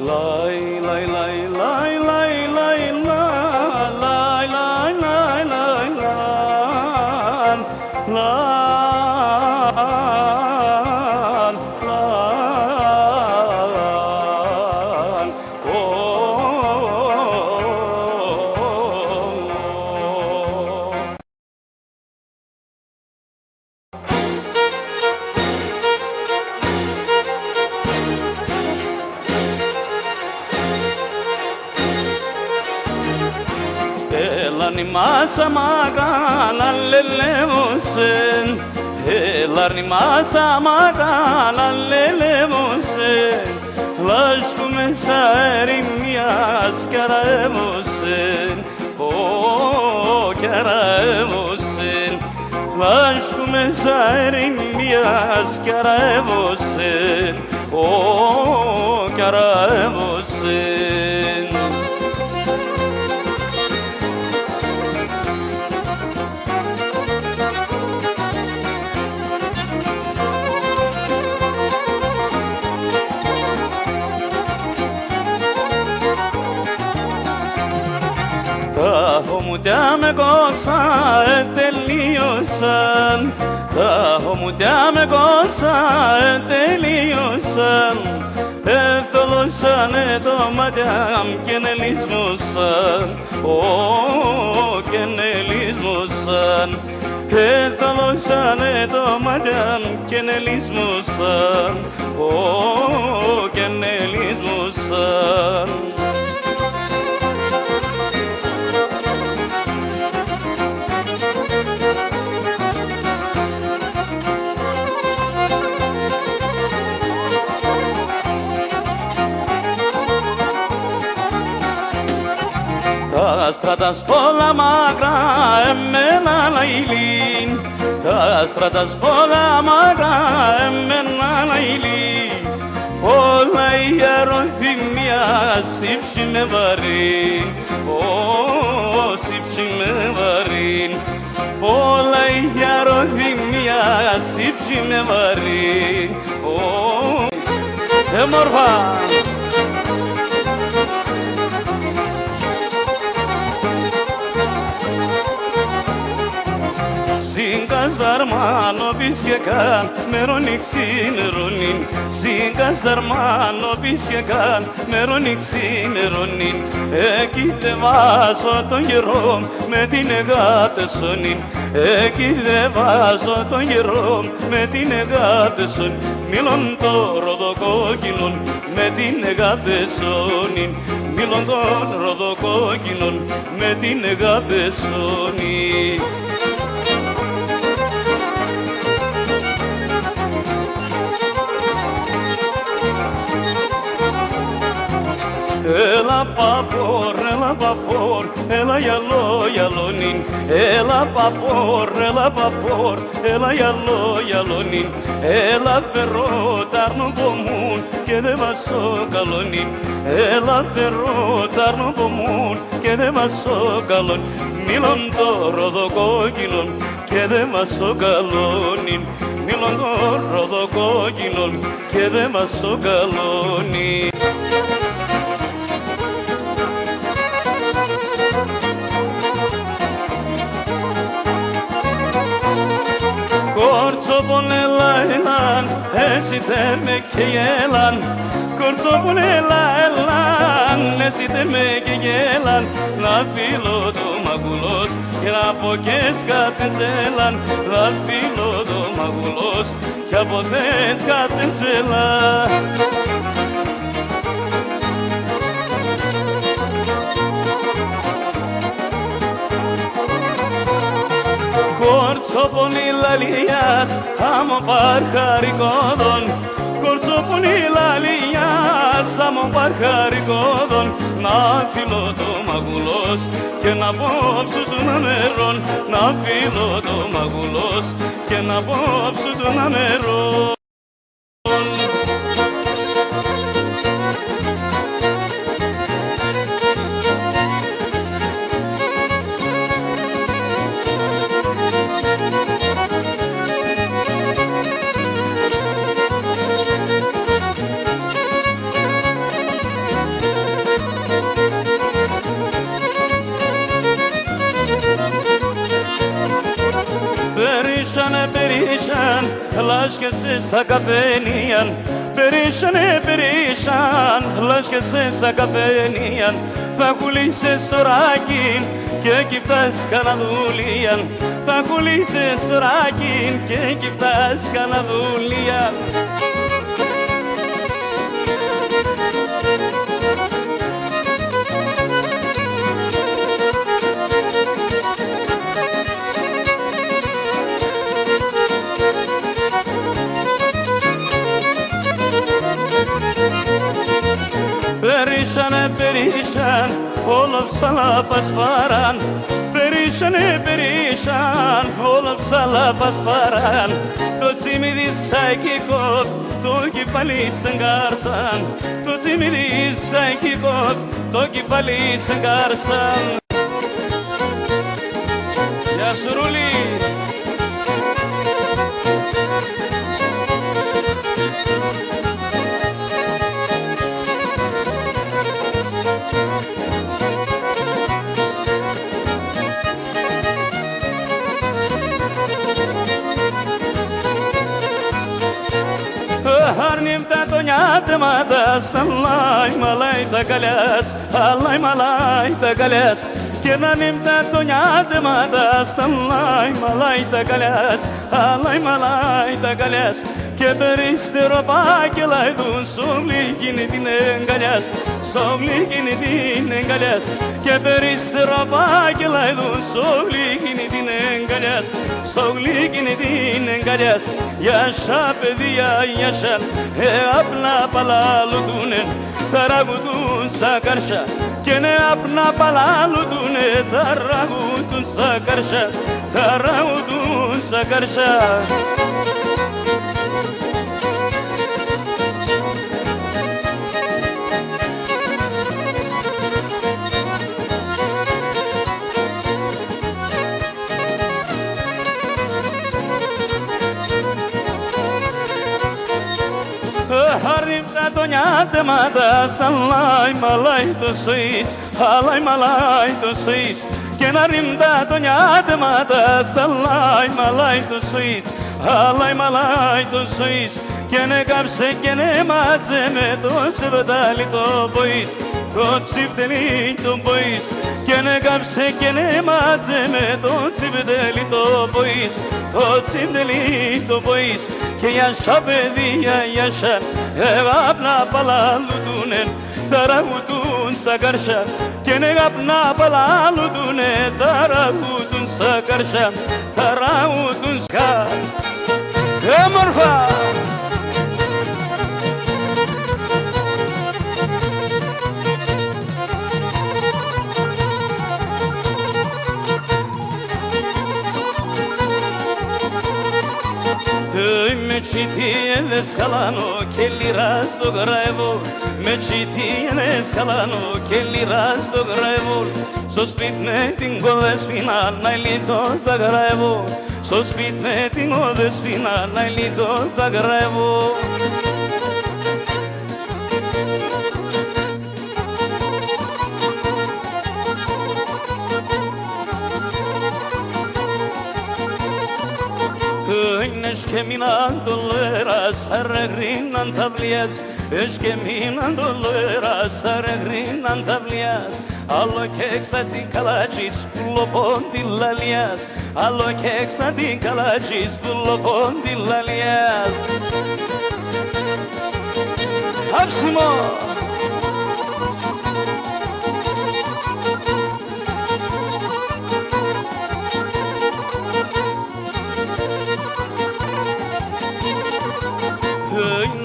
Lay lay lay lay lay lay lay lay lay lay lan lan lan oh. Elanimasa magala lelemusen, elanimasa magala lelemusen, laşkume sarim yas karamusen, oh karamusen, laşkume sarim yas karamusen, oh karamusen. Homudame goza τελείωσαν, τα homudame goza τελείωσαν, εθολώσανε το μάτια και νελισμούσαν, και νελισμούσαν, εθολώσανε το μάτια και νελισμούσαν, και νελισμούσαν. Τα στράτα σπόλα μακρά εμένα λαϊλήν, τα στράτα σπόλα μακρά εμένα λαϊλήν, όλα η αεροφημία σύψη με βαρύν, σύψη με βαρύν, όλα η αεροφημία σύψη με βαρύν, μορφά. Sin casarmano biskekan meronik sineronin, sin casarmano biskekan meronik sineronin, εκεί δεν βάζω τον γερό με την εγάτεσονιν, εκεί δεν βάζω τον γερό με την εγάτεσονιν, μίλον το ροδοκόκκινον με την εγάτεσονιν, μίλον των ροδοκόκκινον με την εγάτεσονιν. Έλα παπόρ, έλα γυαλό γυαλόνιν, έλα παπόρ, έλα γυαλό γυαλόνιν, έλα φερό τάρνο πομούν και δε βάσω καλόνιν, έλα φερό τάρνο πομούν και δε βάσω καλόν, μίλον το ροδοκόκκινον και δε βάσω καλόνιν, μίλον το ροδοκόκκινον και δε βάσω καλόνιν. Κορτσόπονέλα ελάν, εσύ τε με και γέλαν, κορτσόπονέλα ελάν, εσύ τε με και γέλαν, να φύλλω το μαγουλός και να πω και σκατεντσέλαν, να φύλλω το μαγουλός και από θες σκατεντσέλαν. Κορτσόπονη λαλίας, άμα παρχαρικόδον, κορτσόπονη λαλίας, άμα παρχαρικόδον, να φύλλω το μαγουλός και να πω ψους να μερών, να φύλλω το μαγουλός και να πω ψους να μερών. لاشك سكفينيان بريشان بريشان لاشك سكفينيان فكولي سراكين كيف تسكنادوليان فكولي سراكين كيف تسكنادوليان Perişan perişan olup sana pasparan Perişan perişan olup sana pasparan Toți mi disai kikot to ki pali sangarsan Toți mi disai kikot to ki pali sangarsan Ya suruli Harnim ta toņāt matas, lai malai ta gaļas, lai malai ta gaļas. Kenanim ta toņāt matas, lai malai ta gaļas, lai malai ta gaļas. Keberiste roba ke lai dun somligini dine gaļas, somligini dine gaļas. Keberiste roba ke lai dun somligini dine gaļas, somligini dine gaļas. Yaşa bediya yaşa अपना पलालू तूने तरगुतून सकर्षा केने अपना पलालू तूने तरगुतून सकर्षा Harim ta toņāt matas, lai malai tu suis, lai malai tu suis. Kenarim ta toņāt matas, lai malai tu suis, lai malai tu suis. Kene kapse kene matzeme to sivdali to bois, to sivdali to bois. Kene kapse kene matzeme to sivdali to bois, to sivdali to bois. Que yaşa bediya yaşa अपना पलालू तूने तरगुतून सकर्षा केने अपना पलालू तूने तरगुतून सकर्षा तरगुतून ska morfa Me citiene scalano che li rasto grevo Me citiene scalano che li rasto grevo Sospitne tingo de spina nailito da grevo Sospitne tingo de spina nailito da grevo Es que minando leras arregrinan tablias Es que minando leras arregrinan tablias Allo que exatin calachis pullo pondillalias Allo que exatin calachis pullo pondillalias Hapsimo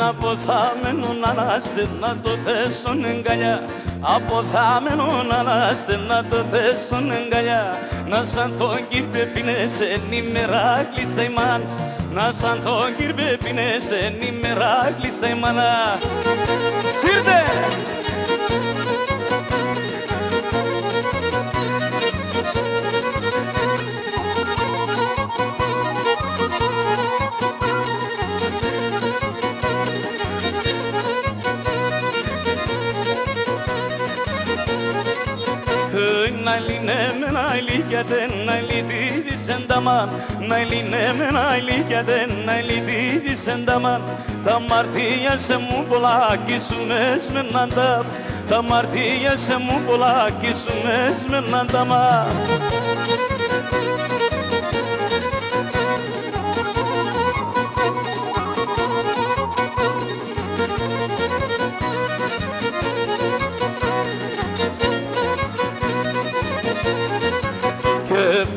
Αποθάμενο να ανάστε να το θέσουν εγκαλιά Αποθάμενο να ανάστε να το θέσουν εγκαλιά Να σαν τον κύρπε πίνεσαι νημερά κλείσε η μάνα Να σαν τον κύρπε πίνεσαι νημερά κλείσε η μάνα Σύρτε! ηλικιατεν, αηλιτίδης ενταμάν, να ηλινέμεν αηλικιατεν, αηλιτίδης ενταμάν. Τα μαρτία σε μου πολλά κι σου μες μενάντα, τα μαρτία σε μου πολλά κι σου μες μενάντα μα.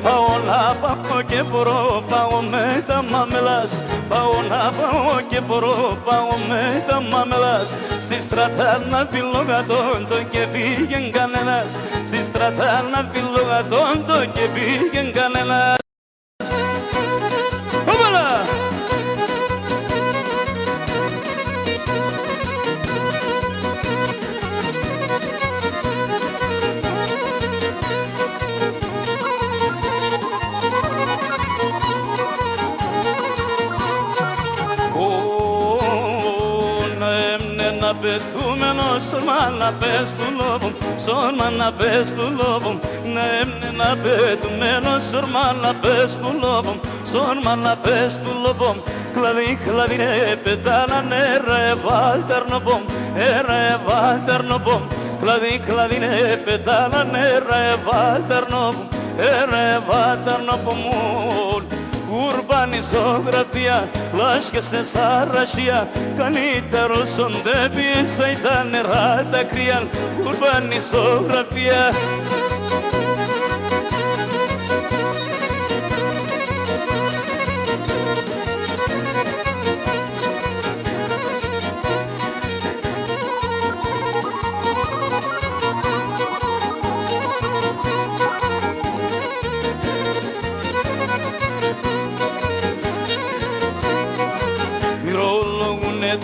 Πάω να πάω και μπορώ, πάω με τα μαμελάς. Πάω να πάω και μπορώ, πάω με τα μαμελάς. Στη στρατά να φύλλω γατόντο και πήγεν κανένας. Στη στρατά να φύλλω γατόντο και πήγεν κανένας. Όπαλα! Πετούμενος σορμάνα πες του λόγου, σορμάνα πες του λόγου. Ναι, ναι, πετούμενος σορμάνα πες του λόγου, σορμάνα πες του λόγου. Κλαδί, κλαδί, ρε πετάλανε, ρε βάλτερνοπομ, ρε βάλτερνοπομ. Κλαδί, κλαδί, ρε πετάλανε, ρε βάλτερνοπομ, ρε βάλτερνοπομ. Ουρμπανιζογραφία, λάσκες σε σαρασία, καλύτερος οντέπισα ήταν νερά τα κρύαν. Ουρμπανιζογραφία.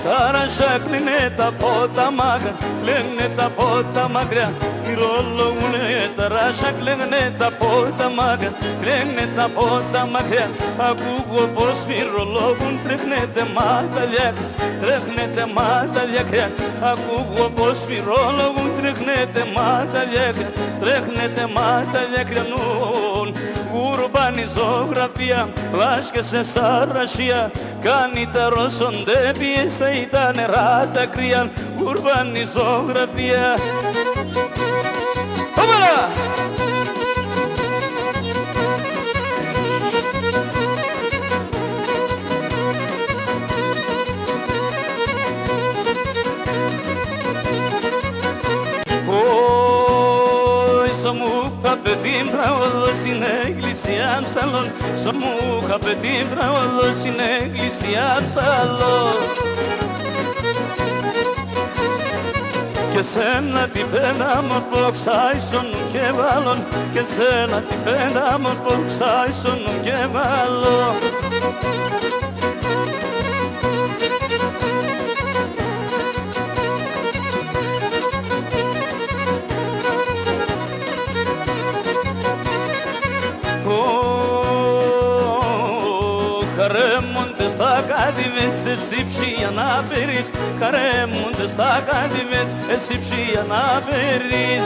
Τα ρασά κλείνε τα πότα μάγα, κλαίνε τα πότα μακριά. Μυρολογούνε τα ρασά κλαίνε τα πότα μάγα, κλαίνε τα πότα μακριά. Ακούγω πως μυρολογούν, τρέχνετε μάταλια, τρέχνετε μάταλια. Ακούγω πως μυρολογούν, τρέχνετε μάταλια, τρέχνετε μάταλια. Κρενούν ουρμπανιζογραφία, λάσκες σε σαρασία, καλύτερος οντέπισα ήταν νερά τα κρύαν. Ουρμπανιζογραφία. Όπαλα! Παιδί μπράβο στην εκκλησία ψαλών, σ' μούχα παιδί μπράβο στην εκκλησία ψαλών. Και σένα την πέντα μορφό ξάισον και βάλων, και σένα την πέντα μορφό ξάισον και βάλων. Χαρέμονται στα κατηβέτς, εσύ ψία να περίς. Χαρέμονται στα κατηβέτς, εσύ ψία να περίς.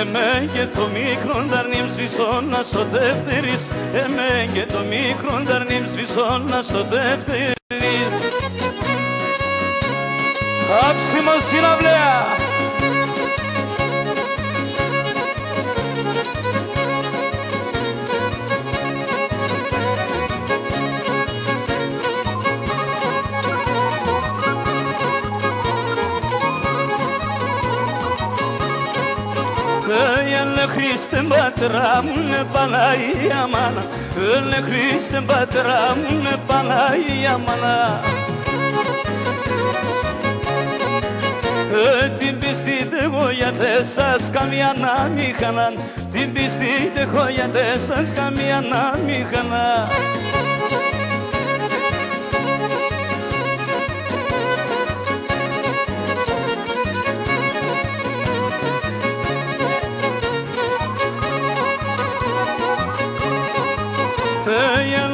Εμέ και το μικρό νταρνίμ σβησό να στο δεύτερης. Εμέ και το μικρό νταρνίμ σβησό να στο δεύτερης. Άψιμο συναυλία. Χριστέ πατρά μου, Παναγία μάνα, Χριστέ πατρά μου, Παναγία μάνα. Την πιστείτε εγώ για τέσσας καμία να μη χανάν, την πιστείτε εγώ για τέσσας καμία να μη χανάν.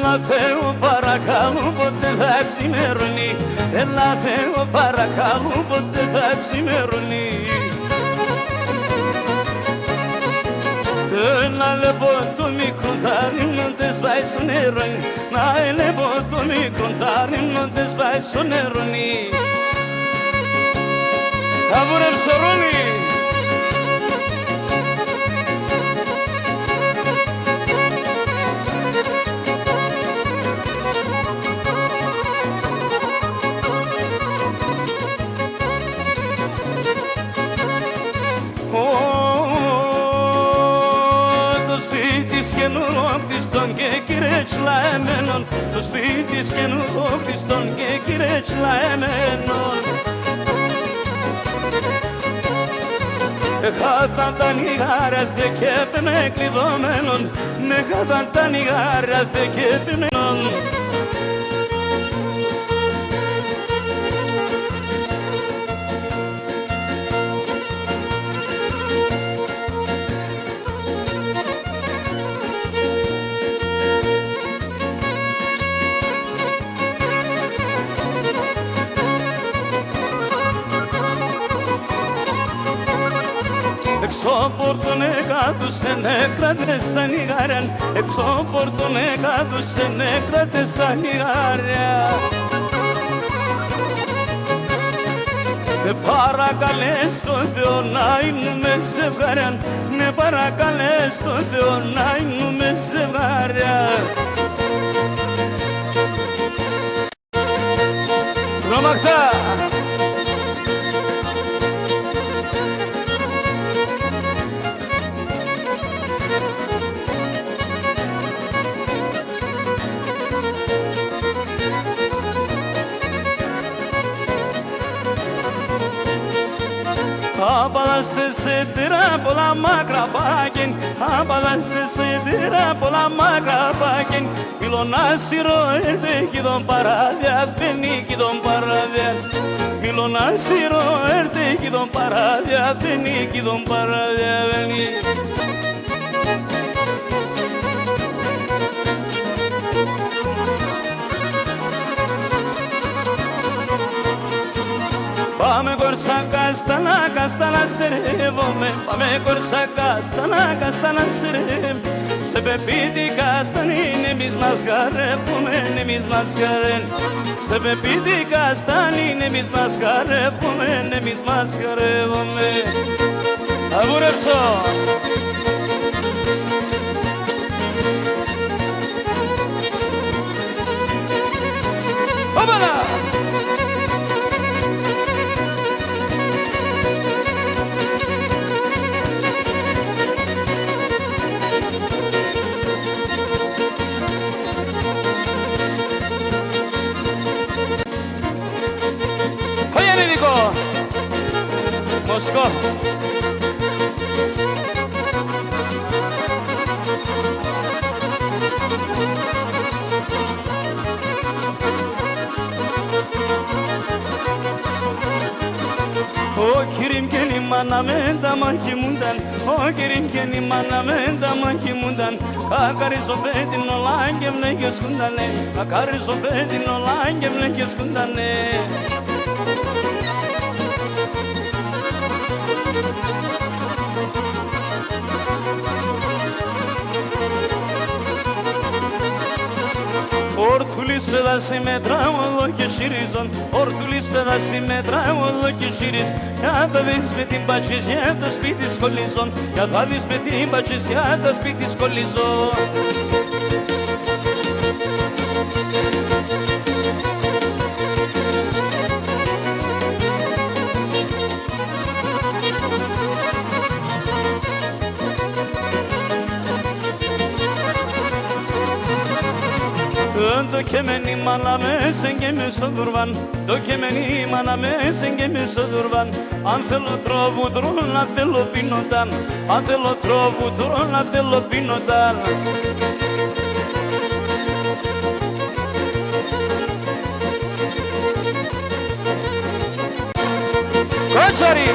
Έλα Θεό παρακαλώ πότε θα ξημερώνει, έλα Θεό παρακαλώ πότε θα ξημερώνει. να λεπώ το μικροντάρι μου δεν σπάει στο νερό. Να λεπώ το μικροντάρι μου δεν σπάει στο νερό. Θα βουρεύσω ρόνι. Και κυρέτσλα εμένον, το σπίτι σκενουργόχτιστον και κυρέτσλα εμένον. Χάταν τα νιγάρα θε και έπαινε κλειδωμένον, ναι χάταν τα νιγάρα θε και έπαινε. Έξω πόρτον εκάτουσε νεκράτες στα νιγάρια, έξω πόρτον εκάτουσε νεκράτες στα νιγάρια. Παρακαλές τον Θεό να είνουμε ζευγάρια, ναι παρακαλές τον Θεό να είνουμε ζευγάρια. Ρωμαχτά! Απαλάστε σε τυρά πολλά μάκρα πάκεν, απαλάστε σε τυρά πολλά μάκρα πάκεν. Μιλονάσιρο έρθε κι τον παράδια, φαινεί κι τον παράδια. Μιλονάσιρο έρθε κι τον παράδια, φαινεί κι τον παράδια, φαινεί. Πάμε κορσάκα στα να σερεύομαι, πάμε κορσάκα στα να σερεύομαι. Σε πεπίτη καστανήν εμείς μας χαρεύουμε, εμείς μας χαρεύουμε. Σε πεπίτη καστανήν εμείς μας χαρεύουμε, εμείς μας χαρεύουμε. Θα βουρεύσω! Όπαλα! Moskva. O kirim kelim manamenda makimundan, o kirim kelim manamenda makimundan. Akari sobetin olangem ne keskundane, akari sobetin olangem ne keskundane. Ortulis pedasi metram ollo ke shirizon, ortulis pedasi metram ollo ke shiriz. Ya da vis metin bachis, ya da spitis kolizon, ya da vis metin bachis, ya da spitis kolizon. Το κεμένι μάνα με σεγγέμι στο δουρβάν, το κεμένι μάνα με σεγγέμι στο δουρβάν. Αν θέλω τροβούτρο να θέλω πίνονταν, αν θέλω τροβούτρο να θέλω πίνονταν. Κότσαρι!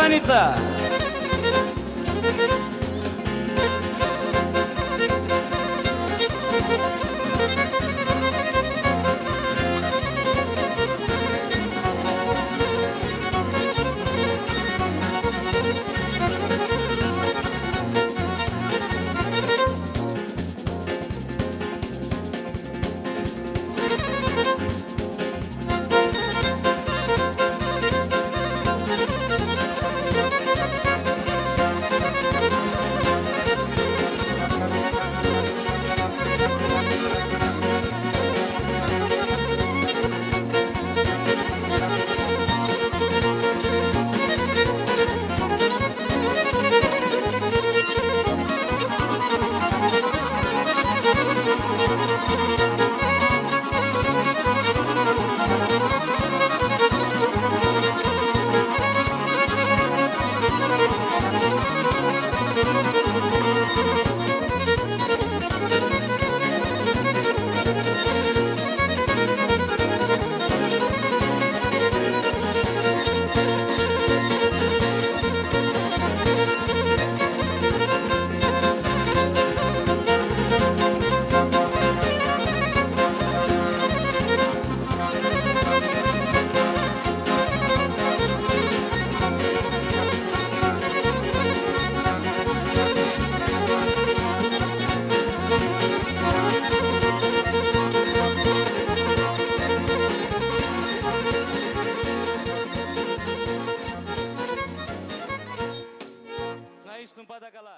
Στάνιτσα. Πάντα καλά.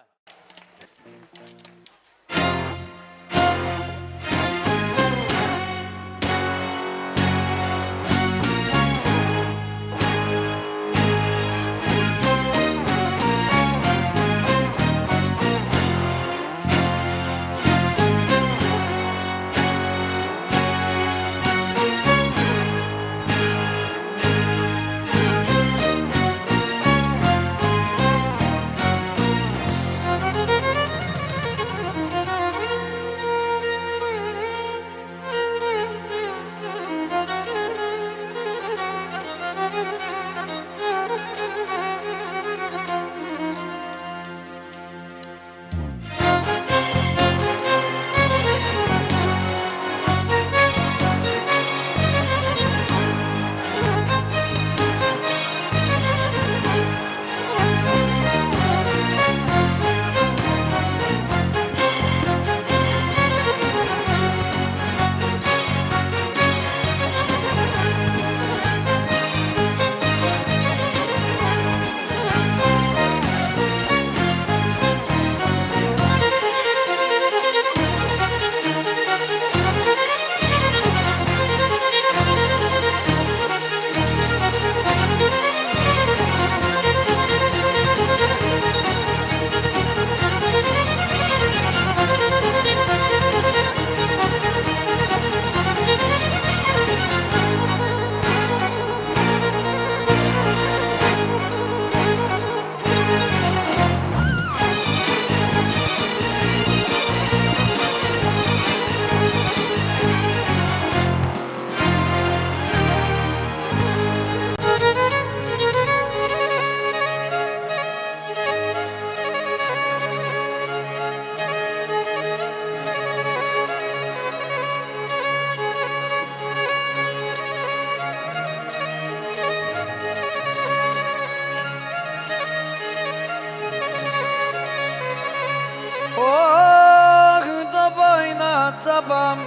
Sabam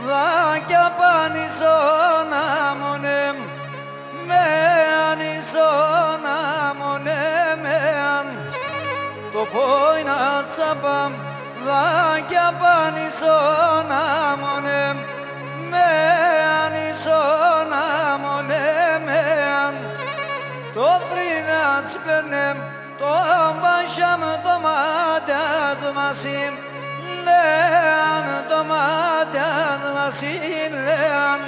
la kapani sona monem me ani sona monem an to poina sabam la kapani sona monem me ani sona monem an to frina tspernem to başam to madat masim lean tomadan vasin lean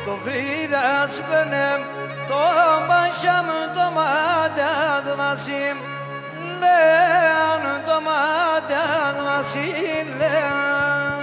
to fridat benem to başam tomadan vasim lean tomadan vasin lean.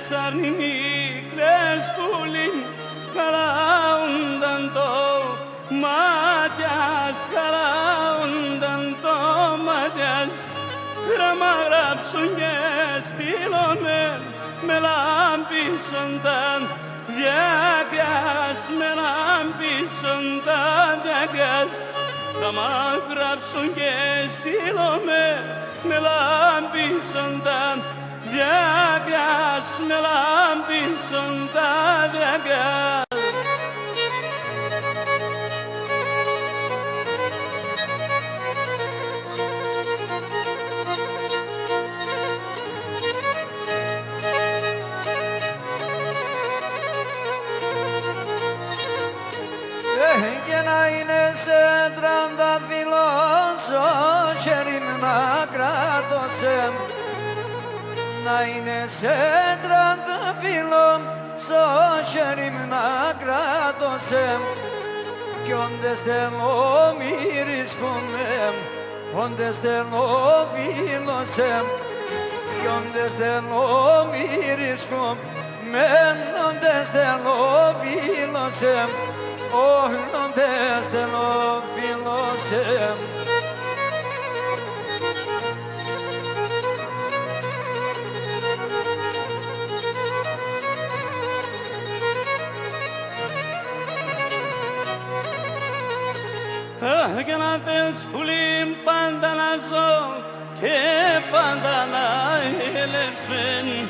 sarnimicles pulin calaundanto Matias calaundanto Matias Gramagrab sunges stilomen melampisontan Diagas melampisontan Diagas Gramagrab sunges stilomen melampisontan Diagas melampisontan Diagas Και να είναι σε τρανταφυλλός ο χέρι να κράτωσε να είναι σε τρανταφυλλός ο χέρι να κράτωσε κι όντες θέλω μυρισκούμε όντες θέλω φίλωσε κι όντες θέλω μυρισκούμε όντες θέλω φίλωσε Oh, non te lo filosem Que na tels pulim pandanazo que pandana elefsen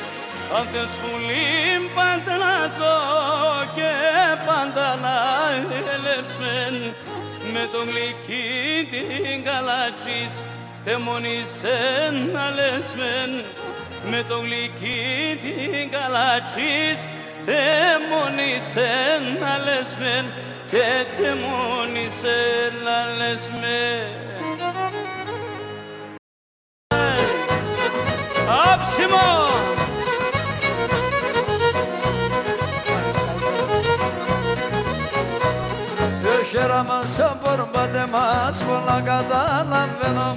Altels pulim pandanazo que pandana elefsen Με το γλυκί την καλάτσις θεμονίσεν αλεσμεν Με το γλυκί την καλάτσις θεμονίσεν αλεσμεν Και θεμονίσεν αλεσμεν Άψιμο! Χέρα μας απορπάτε μας πολλά καταλαβαίνω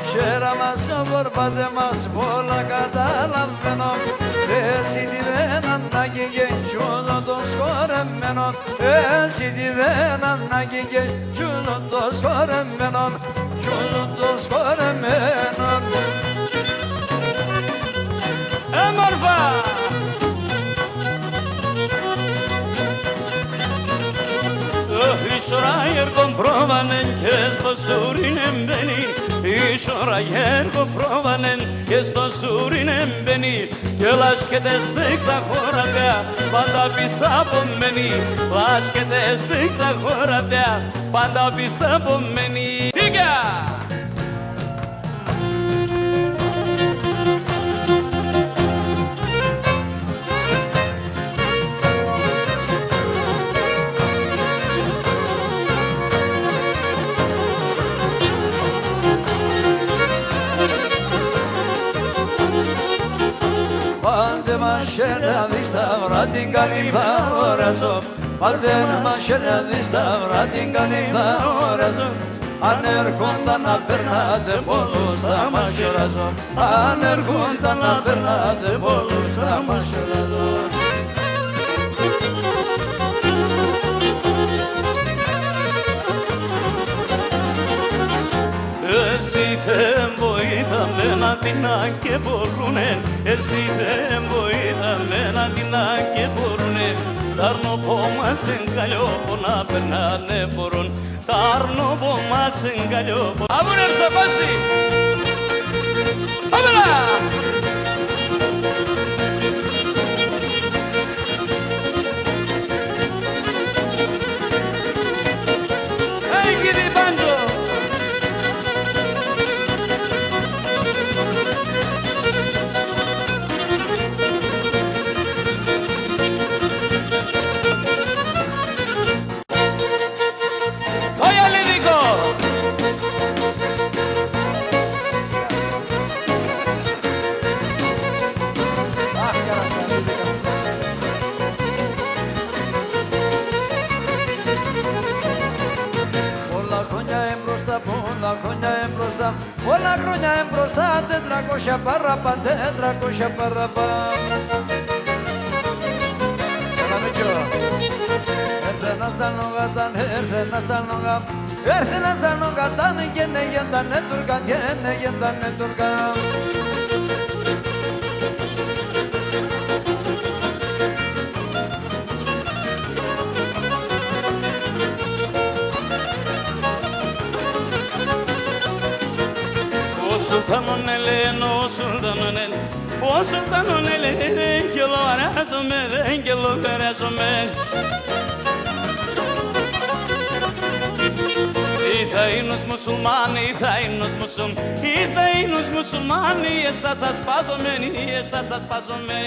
Χέρα μας απορπάτε μας πολλά καταλαβαίνω Εσύ τι δεν ανάγκη και γιούλο το σκορεμένο Εσύ τι δεν ανάγκη και γιούλο το σκορεμένο Γιούλο το σκορεμένο Έμορφα! Ισοραγέρ κομπρόβανεν και στο σούριν εμπαίνει Ισοραγέρ κομπρόβανεν και στο σούριν εμπαίνει Και λάσκετες δείξα χωραφιά πάντα πίσω από μένει Λάσκετες δείξα χωραφιά πάντα πίσω από μένει Φύγα! Πάντε μας χέρια σταυρά την καλή θα οραζώ Πάντε μας χέρια σταυρά την καλή θα οραζώ Αν έρχονταν να περνάτε πολλούς θα μας χαιραζώ Αν έρχονταν να περνάτε πολλούς θα μας χαιραζώ Εσύ δεν βοήθαμε να την και μπορούνε Εσύ δεν βοήθαμε να την και μπορούνε Τ' αρνοπό μας εγκαλιό που να περνάνε μπορούν Τ' αρνοπό μας εγκαλιό που... Άμουνε Ρσαπάστη! Άμενα! Hey, Banjo! Πολλά χρόνια εμπροστά 400 παραπάνω 400 παραπάνω να στα νογατάν, έρθε να στα νογα. Έρθε να στα νογατάν και ναι γεντάνε τουρκά, και ναι γεντάνε τουρκά. O sultanın eli gel arasome, gel arasome. Ithainos musulmani, ithainos musum, ithainos musulmani, estas as pazome, estas as pazome.